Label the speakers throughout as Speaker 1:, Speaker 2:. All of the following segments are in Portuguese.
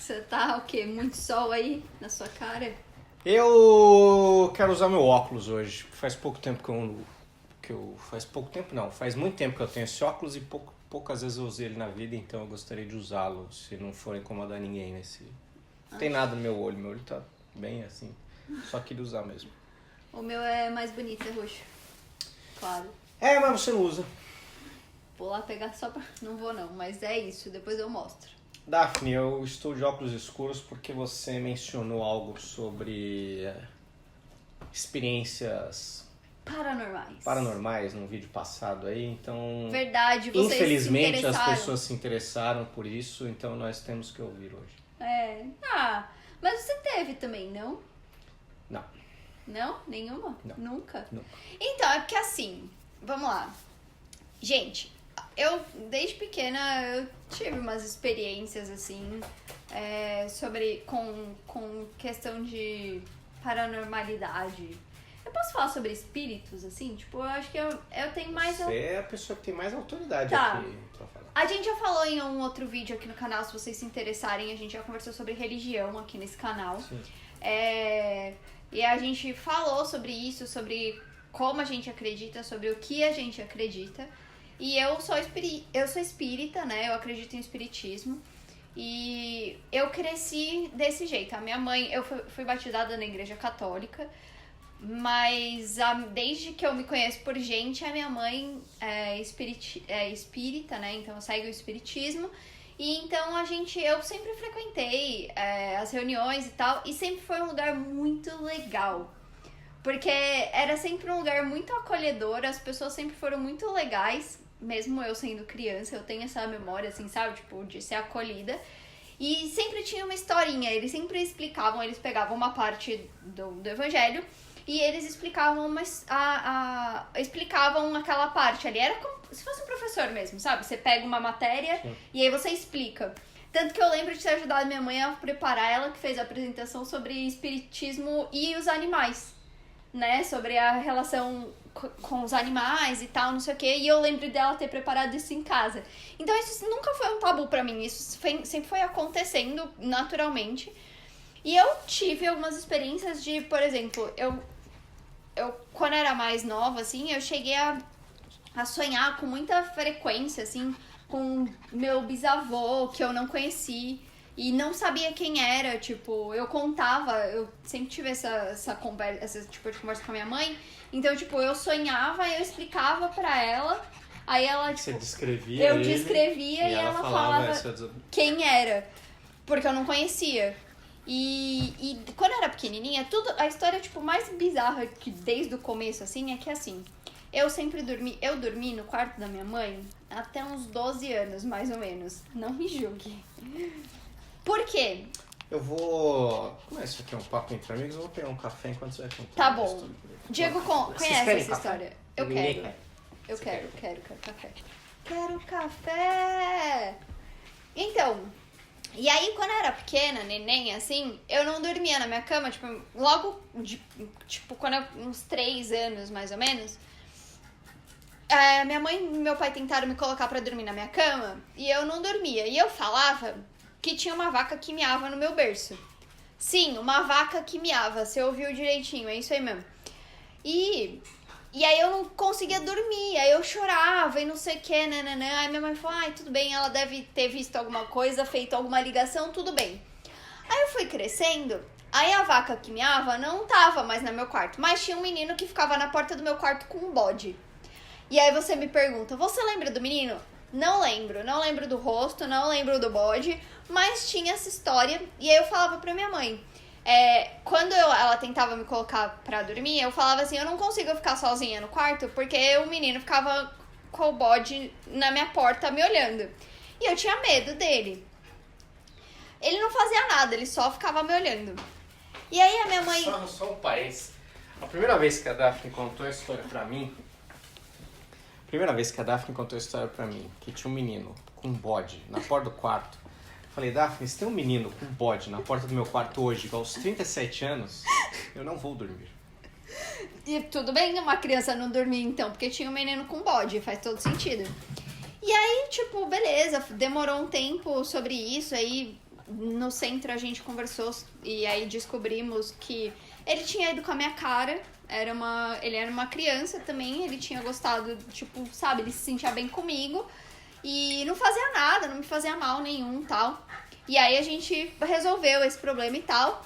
Speaker 1: Você tá o quê? Muito sol aí na sua cara?
Speaker 2: Eu quero usar meu óculos hoje. Faz pouco tempo faz pouco tempo não, faz muito tempo que eu tenho esse óculos e poucas vezes eu usei ele na vida, então eu gostaria de usá-lo, se não for incomodar ninguém nesse... Não tem nada no meu olho tá bem assim, só queria usar mesmo.
Speaker 1: O meu é mais bonito, é roxo. Claro.
Speaker 2: É, mas você não usa.
Speaker 1: Vou lá pegar só pra... Não vou não, mas é isso, depois eu mostro.
Speaker 2: Daphne, eu estou de óculos escuros porque você mencionou algo sobre experiências paranormais num vídeo passado aí, então...
Speaker 1: Verdade, vocês
Speaker 2: infelizmente
Speaker 1: se
Speaker 2: as pessoas se interessaram por isso, então nós temos que ouvir hoje.
Speaker 1: Mas você teve também, não?
Speaker 2: Não.
Speaker 1: Não? Nenhuma?
Speaker 2: Não.
Speaker 1: Nunca?
Speaker 2: Não.
Speaker 1: Então, é porque assim, vamos lá. Gente, eu desde pequena eu tive umas experiências assim, com questão de paranormalidade. Eu posso falar sobre espíritos, assim? Tipo, eu acho que eu tenho mais...
Speaker 2: Você é a pessoa que tem mais autoridade
Speaker 1: Tá.
Speaker 2: aqui pra falar.
Speaker 1: A gente já falou em um outro vídeo aqui no canal, se vocês se interessarem, a gente já conversou sobre religião aqui nesse canal.
Speaker 2: Sim.
Speaker 1: E a gente falou sobre isso, sobre como a gente acredita, sobre o que a gente acredita. E eu sou espírita, né? Eu acredito em espiritismo. E eu cresci desse jeito. A minha mãe, eu fui batizada na igreja católica, mas desde que eu me conheço por gente, a minha mãe é espírita, né? Então eu segue o espiritismo. E então eu sempre frequentei as reuniões e tal, e sempre foi um lugar muito legal. Porque era sempre um lugar muito acolhedor, as pessoas sempre foram muito legais, mesmo eu sendo criança, eu tenho essa memória, assim, sabe? Tipo, de ser acolhida. E sempre tinha uma historinha, eles sempre explicavam, eles pegavam uma parte do evangelho e eles explicavam explicavam aquela parte ali. Era como se fosse um professor mesmo, sabe? Você pega uma matéria e aí você explica. Tanto que eu lembro de ter ajudado minha mãe a preparar, ela que fez a apresentação sobre espiritismo e os animais, né? Sobre a relação com os animais e tal, não sei o quê. E eu lembro dela ter preparado isso em casa. Então isso nunca foi um tabu pra mim. Isso sempre foi acontecendo naturalmente. E eu tive algumas experiências de, por exemplo, eu quando era mais nova, assim, eu cheguei a sonhar com muita frequência, assim, com meu bisavô, que eu não conheci e não sabia quem era. Tipo, eu sempre tive essa tipo de conversa com a minha mãe. Então, tipo, eu sonhava e eu explicava pra ela. Aí ela, tipo...
Speaker 2: Você descrevia
Speaker 1: eu
Speaker 2: ele,
Speaker 1: descrevia e ela falava quem era. Porque eu não conhecia. E quando eu era pequenininha, a história, tipo, mais bizarra que desde o começo, assim, é que, assim, eu dormi no quarto da minha mãe até uns 12 anos, mais ou menos. Não me julgue. Por quê?
Speaker 2: Eu vou... Como é isso aqui? É um papo entre amigos? Eu vou pegar um café enquanto você vai contar.
Speaker 1: Tá bom. Diego conhece essa história? Eu quero. Eu quero café. Quero café! Então... E aí, quando eu era pequena, neném, assim, eu não dormia na minha cama, tipo, quando eu, uns 3 anos, mais ou menos, minha mãe e meu pai tentaram me colocar pra dormir na minha cama, e eu não dormia. E eu falava que tinha uma vaca que miava no meu berço. Sim, uma vaca que miava, você ouviu direitinho, é isso aí mesmo. E aí eu não conseguia dormir, aí eu chorava e não sei o que, nananã. Aí minha mãe falou, tudo bem, ela deve ter visto alguma coisa, feito alguma ligação, tudo bem. Aí eu fui crescendo, aí a vaca que miava não tava mais no meu quarto, mas tinha um menino que ficava na porta do meu quarto com um bode. E aí você me pergunta, você lembra do menino? Não lembro do rosto, não lembro do bode, mas tinha essa história. E aí eu falava pra minha mãe... quando ela tentava me colocar pra dormir, eu falava assim, eu não consigo ficar sozinha no quarto, porque o menino ficava com o bode na minha porta me olhando. E eu tinha medo dele. Ele não fazia nada, ele só ficava me olhando. E aí a minha mãe...
Speaker 2: Só um parênteses. A primeira vez que a Daphne contou a história pra mim, que tinha um menino com um bode na porta do quarto, falei, Daphne, se tem um menino com um bode na porta do meu quarto hoje, aos 37 anos, eu não vou dormir.
Speaker 1: E tudo bem uma criança não dormir, então, porque tinha um menino com bode, faz todo sentido. E aí, tipo, beleza, demorou um tempo sobre isso, aí no centro a gente conversou e aí descobrimos que ele tinha ido com a minha cara. Ele era uma criança também, ele tinha gostado, tipo, sabe, ele se sentia bem comigo. E não fazia nada, não me fazia mal nenhum e tal. E aí a gente resolveu esse problema e tal.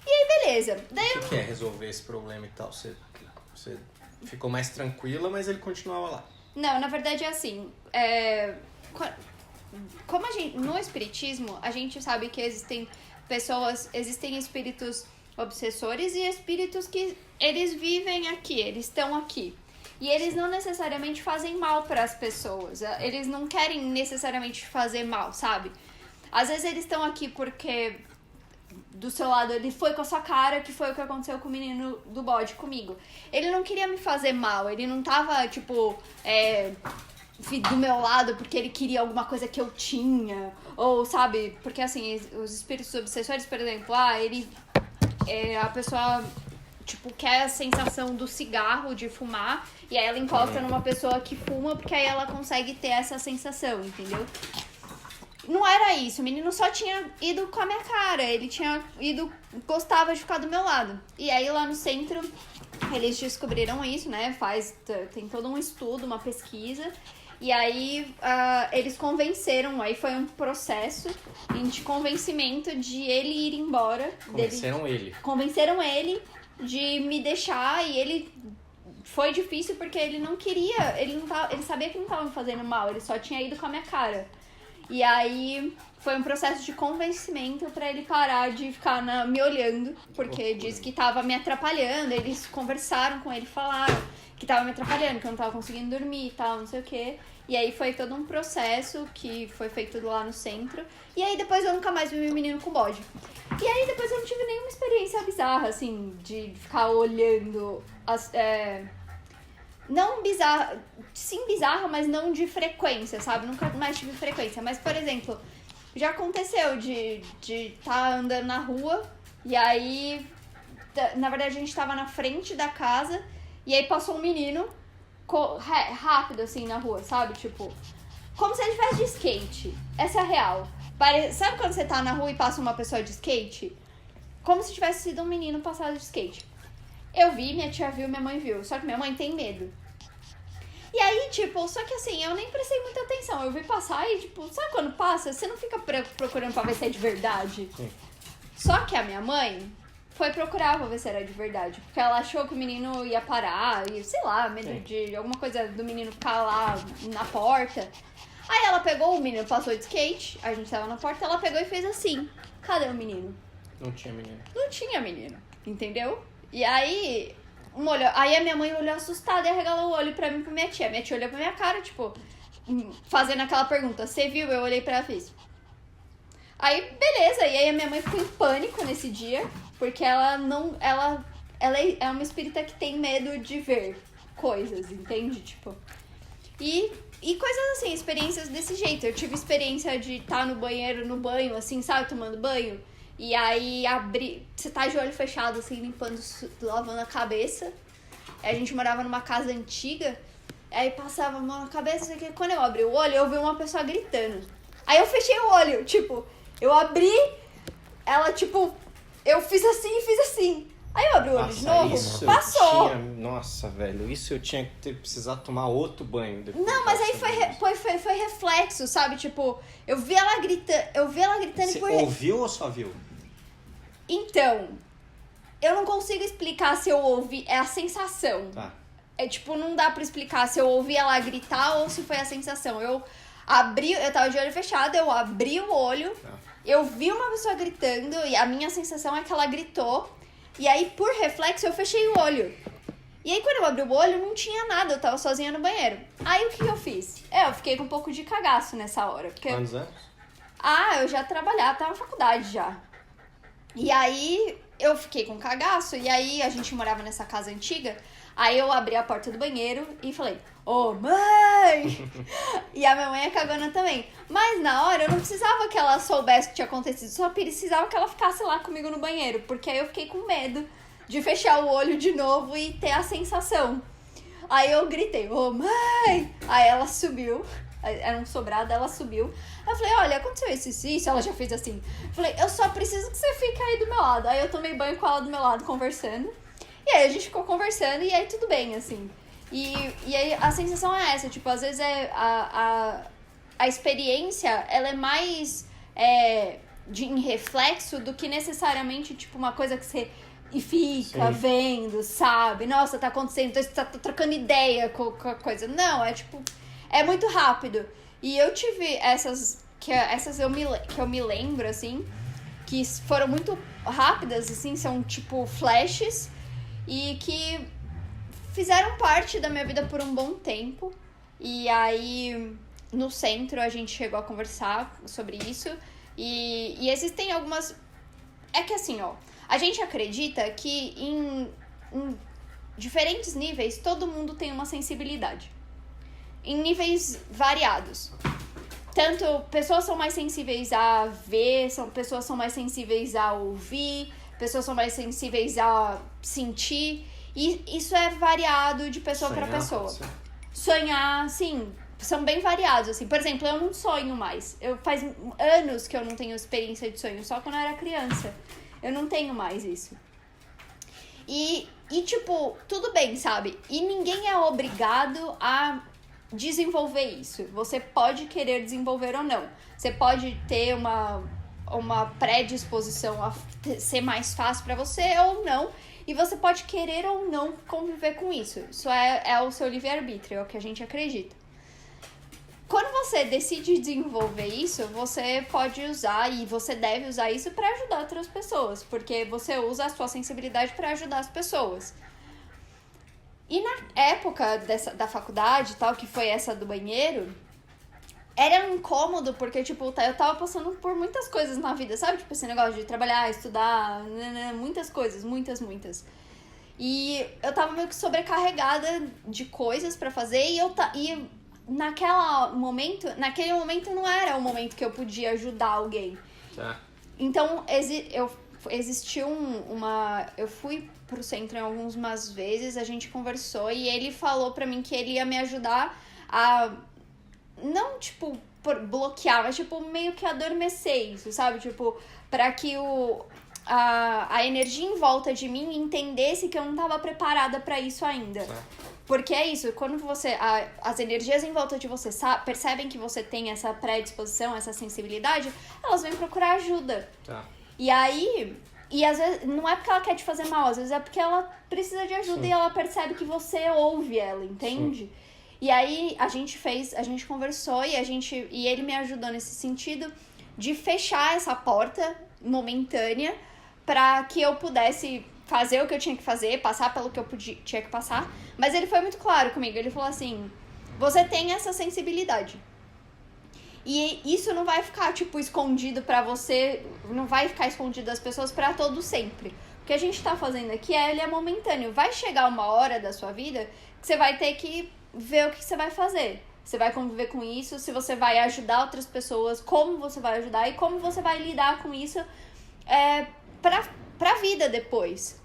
Speaker 1: E aí, beleza. Daí
Speaker 2: o que é resolver esse problema e tal? Você ficou mais tranquila, mas ele continuava lá.
Speaker 1: Não, na verdade é assim. Como no espiritismo, a gente sabe que existem espíritos obsessores e espíritos que eles vivem aqui, eles estão aqui. E eles não necessariamente fazem mal para as pessoas. Eles não querem necessariamente fazer mal, sabe? Às vezes eles estão aqui porque do seu lado ele foi com a sua cara, que foi o que aconteceu com o menino do bode comigo. Ele não queria me fazer mal, ele não tava, tipo, do meu lado porque ele queria alguma coisa que eu tinha. Ou, sabe, porque assim, os espíritos obsessores, por exemplo, a pessoa, tipo, quer a sensação do cigarro, de fumar, e aí ela encosta numa pessoa que fuma, porque aí ela consegue ter essa sensação, entendeu? Não era isso, o menino só tinha ido com a minha cara, ele tinha gostava de ficar do meu lado. E aí lá no centro, eles descobriram isso, né, tem todo um estudo, uma pesquisa, e aí eles convenceram, aí foi um processo de convencimento de ele ir embora. Convenceram ele de me deixar, e ele foi difícil porque ele não queria, ele sabia que não tava me fazendo mal, ele só tinha ido com a minha cara. E aí foi um processo de convencimento pra ele parar de ficar me olhando, porque disse que tava me atrapalhando. Eles conversaram com ele, falaram que tava me atrapalhando, que eu não tava conseguindo dormir e tal, não sei o quê. E aí foi todo um processo que foi feito lá no centro. E aí depois eu nunca mais vi meu menino com bode. E aí depois eu não tive nenhuma experiência bizarra, assim, de ficar olhando não bizarra, sim bizarra, mas não de frequência, sabe? Nunca mais tive frequência. Mas, por exemplo, já aconteceu de estar andando na rua e aí, na verdade, a gente tava na frente da casa e aí passou um menino rápido, assim, na rua, sabe? Tipo, como se ele estivesse de skate. Essa é a real. Sabe quando você tá na rua e passa uma pessoa de skate? Como se tivesse sido um menino passado de skate. Eu vi, minha tia viu, minha mãe viu. Só que minha mãe tem medo. E aí, tipo, só que assim, eu nem prestei muita atenção. Eu vi passar e, tipo, sabe quando passa? Você não fica procurando pra ver se é de verdade.
Speaker 2: Sim.
Speaker 1: Só que a minha mãe foi procurar pra ver se era de verdade. Porque ela achou que o menino ia parar e, sei lá, medo de alguma coisa do menino ficar lá na porta. Aí ela pegou, o menino passou de skate, a gente tava na porta, ela pegou e fez assim. Cadê o menino?
Speaker 2: Não tinha menino.
Speaker 1: Não tinha menino, entendeu? E aí, aí a minha mãe olhou assustada e arregalou o olho pra mim e pra minha tia. Minha tia olhou pra minha cara, tipo, fazendo aquela pergunta. Você viu? Eu olhei pra ela e fiz. Aí, beleza. E aí a minha mãe ficou em pânico nesse dia, porque ela é uma espírita que tem medo de ver coisas, entende? Tipo, e coisas assim, experiências desse jeito. Eu tive experiência de estar no banho, assim, sabe, tomando banho. E aí você tá de olho fechado, assim, limpando, lavando a cabeça. A gente morava numa casa antiga, aí passava a mão na cabeça, assim, quando eu abri o olho, eu vi uma pessoa gritando. Aí eu fechei o olho, tipo, eu abri, ela, tipo, eu fiz assim e fiz assim. Aí eu abri o olho de novo, passou.
Speaker 2: Nossa, velho, isso eu tinha que precisar tomar outro banho depois.
Speaker 1: Não, mas aí foi reflexo, sabe? Tipo, eu vi ela gritando
Speaker 2: Você
Speaker 1: e por...
Speaker 2: ouviu ou só viu?
Speaker 1: Então, eu não consigo explicar se eu ouvi, é a sensação.
Speaker 2: Tá.
Speaker 1: É tipo, não dá pra explicar se eu ouvi ela gritar ou se foi a sensação. Eu tava de olho fechado, eu abri o olho, eu vi uma pessoa gritando e a minha sensação é que ela gritou. E aí, por reflexo, eu fechei o olho. E aí, quando eu abri o olho, não tinha nada, eu tava sozinha no banheiro. Aí, o que eu fiz? Eu fiquei com um pouco de cagaço nessa hora. Porque...
Speaker 2: Quantos anos?
Speaker 1: Eu já trabalhava, tava na faculdade já. E aí, eu fiquei com cagaço, e aí a gente morava nessa casa antiga, aí eu abri a porta do banheiro e falei, ô mãe! E a minha mãe é cagona também. Mas na hora eu não precisava que ela soubesse o que tinha acontecido, só precisava que ela ficasse lá comigo no banheiro, porque aí eu fiquei com medo de fechar o olho de novo e ter a sensação. Aí eu gritei, ô mãe! Aí ela subiu, era um sobrado, ela subiu. Eu falei, olha, aconteceu isso, ela já fez assim. Eu falei, eu só preciso que você fique aí do meu lado. Aí eu tomei banho com ela do meu lado, conversando. E aí a gente ficou conversando e aí tudo bem, assim. E aí a sensação é essa, tipo, às vezes a experiência, ela é mais em reflexo do que necessariamente, tipo, uma coisa que você fica vendo, sabe? Nossa, tá acontecendo, tá trocando ideia com a coisa. Não, tipo, é muito rápido. E eu tive essas que eu me lembro, assim, que foram muito rápidas, assim, são tipo flashes e que fizeram parte da minha vida por um bom tempo. E aí, no centro, a gente chegou a conversar sobre isso. E existem algumas... É que assim, ó, a gente acredita que em diferentes níveis, todo mundo tem uma sensibilidade. Em níveis variados. Tanto pessoas são mais sensíveis a ver, pessoas são mais sensíveis a ouvir, pessoas são mais sensíveis a sentir. E isso é variado de pessoa para pessoa. Sonhar, sim, são bem variados, assim. Por exemplo, eu não sonho mais. Faz anos que eu não tenho experiência de sonho, só quando eu era criança. Eu não tenho mais isso. E tipo, tudo bem, sabe? E ninguém é obrigado a desenvolver isso. Você pode querer desenvolver ou não. Você pode ter uma predisposição a ser mais fácil pra você ou não. E você pode querer ou não conviver com isso. Isso é o seu livre-arbítrio, é o que a gente acredita. Quando você decide desenvolver isso, você pode usar e você deve usar isso para ajudar outras pessoas, porque você usa a sua sensibilidade para ajudar as pessoas. E na época da faculdade, tal, que foi essa do banheiro, era incômodo, porque, tipo, eu tava passando por muitas coisas na vida, sabe? Tipo, esse negócio de trabalhar, estudar, muitas coisas, muitas. E eu tava meio que sobrecarregada de coisas pra fazer e naquele momento não era o momento que eu podia ajudar alguém.
Speaker 2: Tá.
Speaker 1: Então, existiu eu fui pro centro algumas vezes, a gente conversou e ele falou pra mim que ele ia me ajudar a não, tipo, bloquear, mas, tipo, meio que adormecer isso, sabe? Tipo, pra que a energia em volta de mim entendesse que eu não tava preparada pra isso ainda. Tá. Porque é isso, quando as energias em volta de você percebem que você tem essa predisposição, essa sensibilidade, elas vêm procurar ajuda. Tá. E aí... E às vezes, não é porque ela quer te fazer mal, às vezes é porque ela precisa de ajuda. Sim. E ela percebe que você ouve ela, entende? Sim. E aí a gente conversou e ele me ajudou nesse sentido de fechar essa porta momentânea pra que eu pudesse fazer o que eu tinha que fazer, passar pelo que eu tinha que passar. Mas ele foi muito claro comigo, ele falou assim, você tem essa sensibilidade. E isso não vai ficar, tipo, escondido pra você, não vai ficar escondido das pessoas pra todo sempre. O que a gente tá fazendo aqui ele é momentâneo. Vai chegar uma hora da sua vida que você vai ter que ver o que você vai fazer. Você vai conviver com isso, se você vai ajudar outras pessoas, como você vai ajudar e como você vai lidar com isso pra vida depois.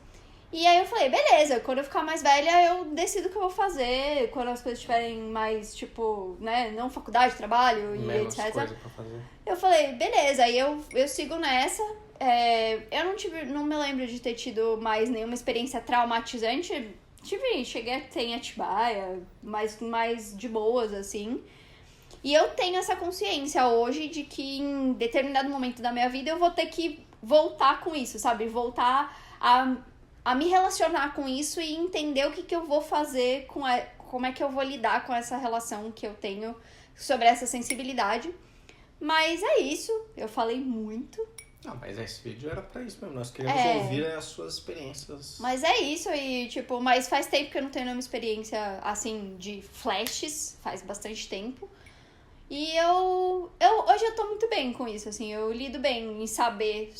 Speaker 1: E aí eu falei, beleza, quando eu ficar mais velha eu decido o que eu vou fazer, quando as coisas estiverem mais, tipo, né, não faculdade, trabalho e
Speaker 2: menos
Speaker 1: etc.
Speaker 2: Coisa pra fazer.
Speaker 1: Eu falei, beleza, aí eu sigo nessa. Eu não me lembro de ter tido mais nenhuma experiência traumatizante. Cheguei a ter em Atibaia, mais de boas, assim. E eu tenho essa consciência hoje de que em determinado momento da minha vida eu vou ter que voltar com isso, sabe? Voltar a me relacionar com isso e entender o que eu vou fazer, como é que eu vou lidar com essa relação que eu tenho sobre essa sensibilidade. Mas é isso, eu falei muito.
Speaker 2: Não, mas esse vídeo era pra isso mesmo, nós queremos ouvir as suas experiências.
Speaker 1: Mas é isso, e tipo, mas faz tempo que eu não tenho nenhuma experiência, assim, de flashes, faz bastante tempo. E hoje eu tô muito bem com isso, assim, eu lido bem em saber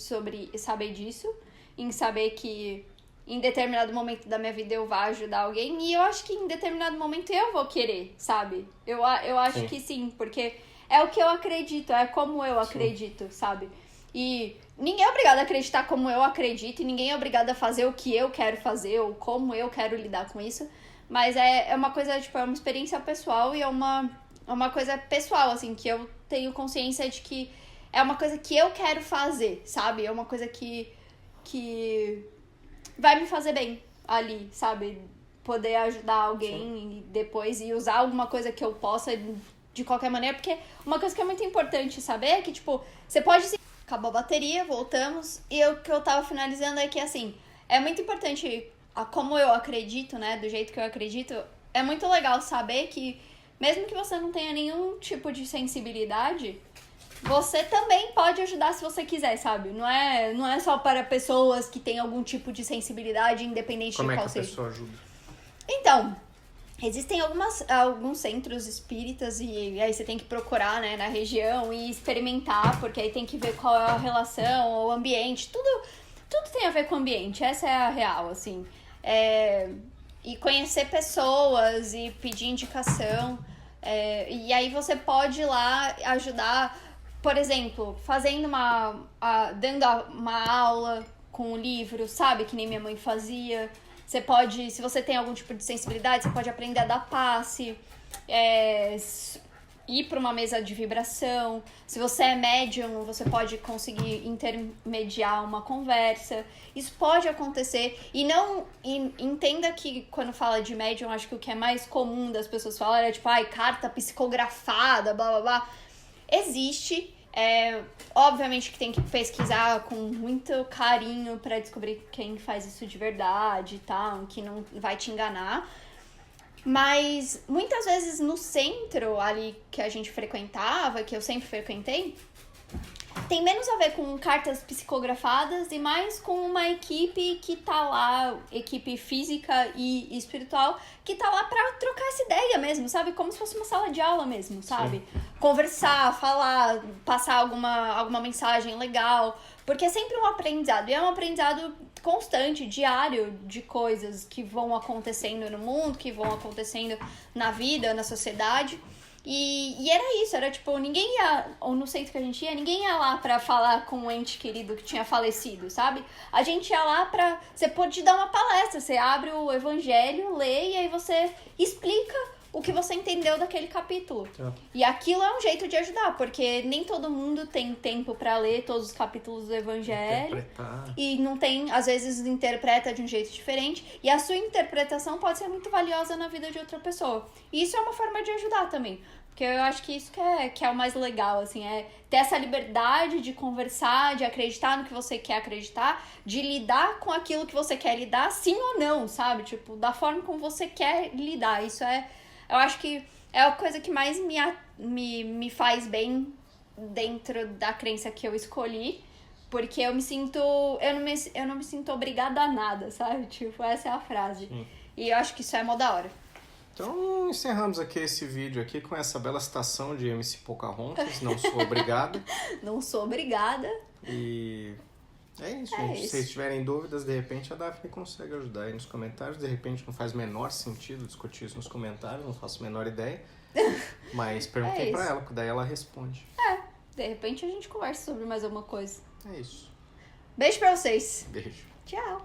Speaker 1: disso, em saber que em determinado momento da minha vida eu vou ajudar alguém, e eu acho que em determinado momento eu vou querer, sabe? Eu acho que sim, porque é o que eu acredito, é como eu acredito, sabe? E ninguém é obrigado a acreditar como eu acredito, e ninguém é obrigado a fazer o que eu quero fazer, ou como eu quero lidar com isso, mas é uma coisa, tipo, é uma experiência pessoal e é uma uma coisa pessoal, assim, que eu tenho consciência de que é uma coisa que eu quero fazer, sabe? É uma coisa que vai me fazer bem ali, sabe? Poder ajudar alguém depois e usar alguma coisa que eu possa de qualquer maneira, porque uma coisa que é muito importante saber é que, tipo, você pode... Acabou a bateria, voltamos, e o que eu tava finalizando é que, assim, é muito importante, como eu acredito, né, do jeito que eu acredito, é muito legal saber que, mesmo que você não tenha nenhum tipo de sensibilidade, você também pode ajudar se você quiser, sabe? Não é só para pessoas que têm algum tipo de sensibilidade, independente de qual seja.
Speaker 2: Como é que a pessoa ajuda?
Speaker 1: Então, existem alguns centros espíritas e aí você tem que procurar, né, na região e experimentar, porque aí tem que ver qual é a relação, o ambiente, tudo tem a ver com o ambiente, essa é a real, assim. E conhecer pessoas e pedir indicação, e aí você pode ir lá ajudar, por exemplo, dando uma aula com um livro, sabe, que nem minha mãe fazia. Você pode, se você tem algum tipo de sensibilidade, você pode aprender a dar passe, ir para uma mesa de vibração. Se você é médium, você pode conseguir intermediar uma conversa. Isso pode acontecer. E entenda que quando fala de médium, acho que o que é mais comum das pessoas falarem é tipo, carta psicografada, blá blá blá. Existe. Obviamente que tem que pesquisar com muito carinho pra descobrir quem faz isso de verdade e tal, que não vai te enganar. Mas muitas vezes no centro ali que a gente frequentava, que eu sempre frequentei, tem menos a ver com cartas psicografadas e mais com uma equipe que tá lá, equipe física e espiritual, que tá lá pra trocar essa ideia mesmo, sabe? Como se fosse uma sala de aula mesmo, sabe? Sim. Conversar, falar, passar alguma mensagem legal, porque é sempre um aprendizado, e é um aprendizado constante, diário, de coisas que vão acontecendo no mundo, que vão acontecendo na vida, na sociedade. E era isso, era tipo, ninguém ia, ou no centro que a gente ia, ninguém ia lá pra falar com um ente querido que tinha falecido, sabe? A gente ia lá pra, você pode dar uma palestra, você abre o evangelho, lê e aí você explica o que você entendeu daquele capítulo. E aquilo é um jeito de ajudar, porque nem todo mundo tem tempo pra ler todos os capítulos do evangelho. E não tem, às vezes interpreta de um jeito diferente, e a sua interpretação pode ser muito valiosa na vida de outra pessoa. E isso é uma forma de ajudar também. Porque eu acho que isso que é o mais legal, assim, é ter essa liberdade de conversar, de acreditar no que você quer acreditar, de lidar com aquilo que você quer lidar, sim ou não, sabe? Tipo, da forma como você quer lidar. Isso eu acho que é a coisa que mais me faz bem dentro da crença que eu escolhi, porque eu não me sinto obrigada a nada, sabe? Tipo, essa é a frase. Sim. E eu acho que isso é mó da hora.
Speaker 2: Então, encerramos aqui esse vídeo aqui com essa bela citação de MC Pocahontas, não sou obrigada.
Speaker 1: Não sou obrigada.
Speaker 2: E é isso, gente. Se vocês tiverem dúvidas, de repente a Daphne consegue ajudar aí nos comentários. De repente não faz o menor sentido discutir isso nos comentários, não faço a menor ideia. Mas perguntei pra ela, que daí ela responde.
Speaker 1: De repente a gente conversa sobre mais alguma coisa.
Speaker 2: É isso.
Speaker 1: Beijo pra vocês.
Speaker 2: Beijo.
Speaker 1: Tchau.